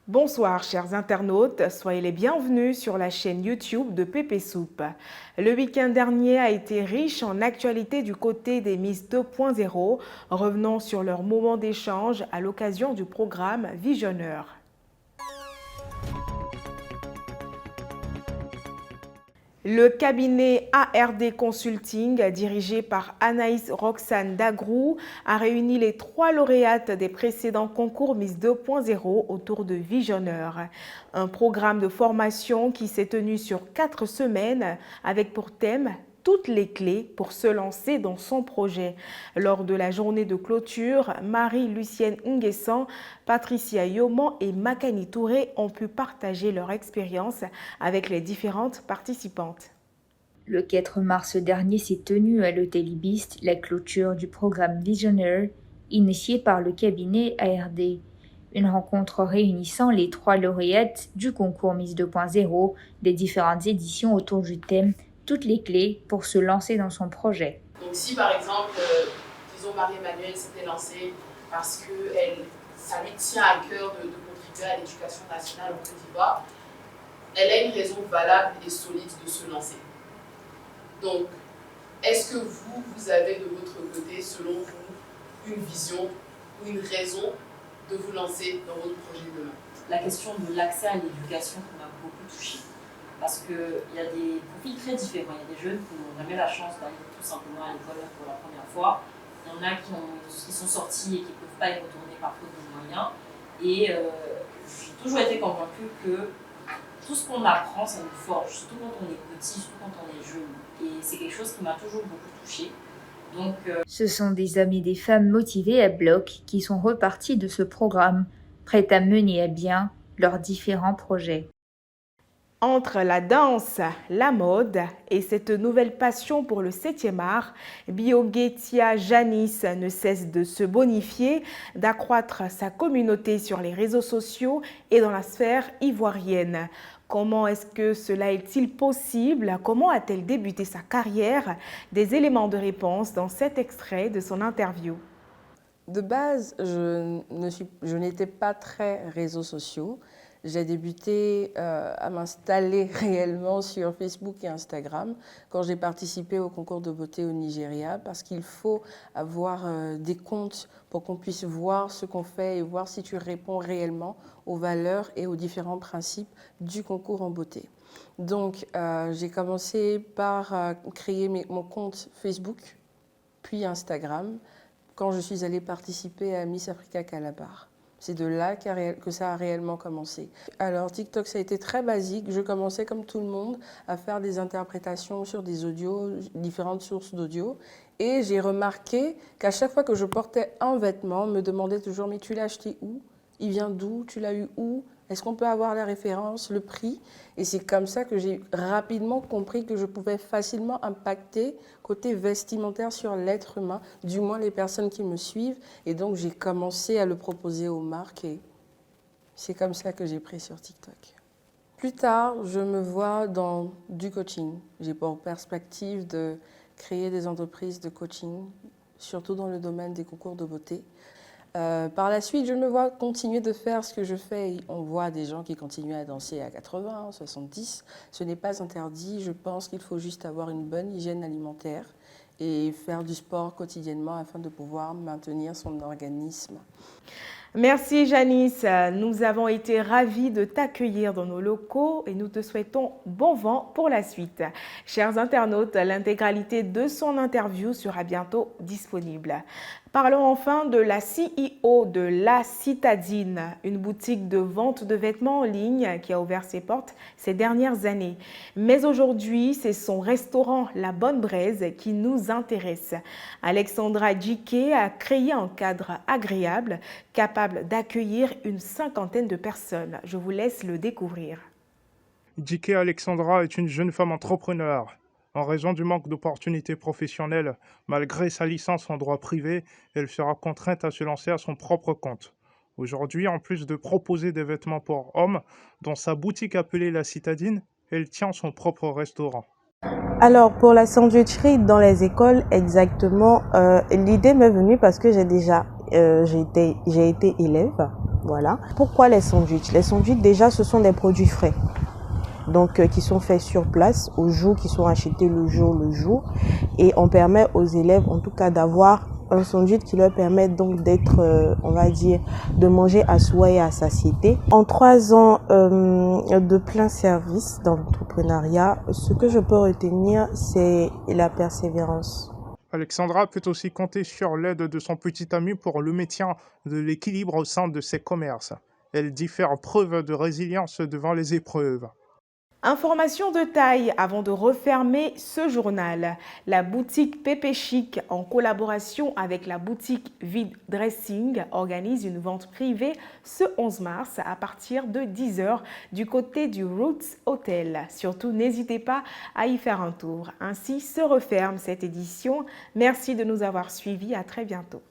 Bonsoir chers internautes, soyez les bienvenus sur la chaîne YouTube de Pépé Soupe. Le week-end dernier a été riche en actualités du côté des Miss 2.0. Revenons sur leur moment d'échange à l'occasion du programme Visionneur. Le cabinet ARD Consulting, dirigé par Anaïs Roxane Dagrou, a réuni les 3 lauréates des précédents concours Miss 2.0 autour de Visionneur. Un programme de formation qui s'est tenu sur 4 semaines avec pour thème toutes les clés pour se lancer dans son projet. Lors de la journée de clôture, Marie-Lucienne Nguessan, Patricia Yoman et Makani Touré ont pu partager leur expérience avec les différentes participantes. Le 4 mars dernier s'est tenue à l'Hôtel Ibis la clôture du programme Visionnaire initié par le cabinet ARD. Une rencontre réunissant les 3 lauréates du concours Miss 2.0 des différentes éditions autour du thème toutes les clés pour se lancer dans son projet. Donc si par exemple, disons Marie-Emmanuelle s'était lancée parce que ça lui tient à cœur de contribuer à l'éducation nationale en Côte d'Ivoire, elle a une raison valable et solide de se lancer. Donc, est-ce que vous avez de votre côté, selon vous, une vision ou une raison de vous lancer dans votre projet demain? La question de l'accès à l'éducation qui m'a beaucoup touchée. Parce qu'il y a des profils très différents. Il y a des jeunes qui n'ont jamais la chance d'aller tout simplement à l'école pour la première fois. Il y en a qui sont sortis et qui ne peuvent pas y retourner par faute de moyens. Et j'ai toujours été convaincue que tout ce qu'on apprend, ça nous forge, surtout quand on est petit, surtout quand on est jeune. Et c'est quelque chose qui m'a toujours beaucoup touchée. Donc, ce sont des hommes et des femmes motivés à bloc qui sont repartis de ce programme, prêts à mener à bien leurs différents projets. Entre la danse, la mode et cette nouvelle passion pour le 7e art, Biogetia Janice ne cesse de se bonifier, d'accroître sa communauté sur les réseaux sociaux et dans la sphère ivoirienne. Comment est-ce que cela est-il possible? Comment a-t-elle débuté sa carrière? Des éléments de réponse dans cet extrait de son interview. De base, je n'étais pas très réseaux sociaux. J'ai débuté à m'installer réellement sur Facebook et Instagram quand j'ai participé au concours de beauté au Nigeria parce qu'il faut avoir des comptes pour qu'on puisse voir ce qu'on fait et voir si tu réponds réellement aux valeurs et aux différents principes du concours en beauté. Donc j'ai commencé par créer mon compte Facebook puis Instagram quand je suis allée participer à Miss Africa Calabar. C'est de là que ça a réellement commencé. Alors TikTok, ça a été très basique. Je commençais comme tout le monde à faire des interprétations sur des audios, différentes sources d'audio. Et j'ai remarqué qu'à chaque fois que je portais un vêtement, on me demandait toujours « mais tu l'as acheté où? Il vient d'où? Tu l'as eu où? Est-ce qu'on peut avoir la référence, le prix ?» Et c'est comme ça que j'ai rapidement compris que je pouvais facilement impacter côté vestimentaire sur l'être humain, du moins les personnes qui me suivent. Et donc j'ai commencé à le proposer aux marques et c'est comme ça que j'ai pris sur TikTok. Plus tard, je me vois dans du coaching. J'ai pour perspective de créer des entreprises de coaching, surtout dans le domaine des concours de beauté. Par la suite, je me vois continuer de faire ce que je fais. On voit des gens qui continuent à danser à 80, 70. Ce n'est pas interdit. Je pense qu'il faut juste avoir une bonne hygiène alimentaire et faire du sport quotidiennement afin de pouvoir maintenir son organisme. Merci Janice, nous avons été ravis de t'accueillir dans nos locaux et nous te souhaitons bon vent pour la suite. Chers internautes, l'intégralité de son interview sera bientôt disponible. Parlons enfin de la CEO de La Citadine, une boutique de vente de vêtements en ligne qui a ouvert ses portes ces dernières années. Mais aujourd'hui, c'est son restaurant La Bonne Braise qui nous intéresse. Alexandra Djiké a créé un cadre agréable, capable d'accueillir une 50aine de personnes. Je vous laisse le découvrir. Djiké Alexandra est une jeune femme entrepreneur. En raison du manque d'opportunités professionnelles, malgré sa licence en droit privé, elle sera contrainte à se lancer à son propre compte. Aujourd'hui, en plus de proposer des vêtements pour hommes, dans sa boutique appelée La Citadine, elle tient son propre restaurant. Alors pour la sandwicherie dans les écoles, exactement, l'idée m'est venue parce que j'ai été élève Voilà. Pourquoi les sandwichs? Les sandwichs, déjà, ce sont des produits frais. Donc, qui sont faits sur place, au jour, qui sont achetés le jour. Et on permet aux élèves, en tout cas, d'avoir un sandwich qui leur permet donc d'être, on va dire, de manger à soi et à satiété. En 3 ans de plein service dans l'entrepreneuriat, ce que je peux retenir, c'est la persévérance. Alexandra peut aussi compter sur l'aide de son petit ami pour le maintien de l'équilibre au sein de ses commerces. Elle dit faire preuve de résilience devant les épreuves. Information de taille avant de refermer ce journal. La boutique Pépé Chic, en collaboration avec la boutique Vide Dressing, organise une vente privée ce 11 mars à partir de 10h du côté du Roots Hotel. Surtout, n'hésitez pas à y faire un tour. Ainsi se referme cette édition. Merci de nous avoir suivis. À très bientôt.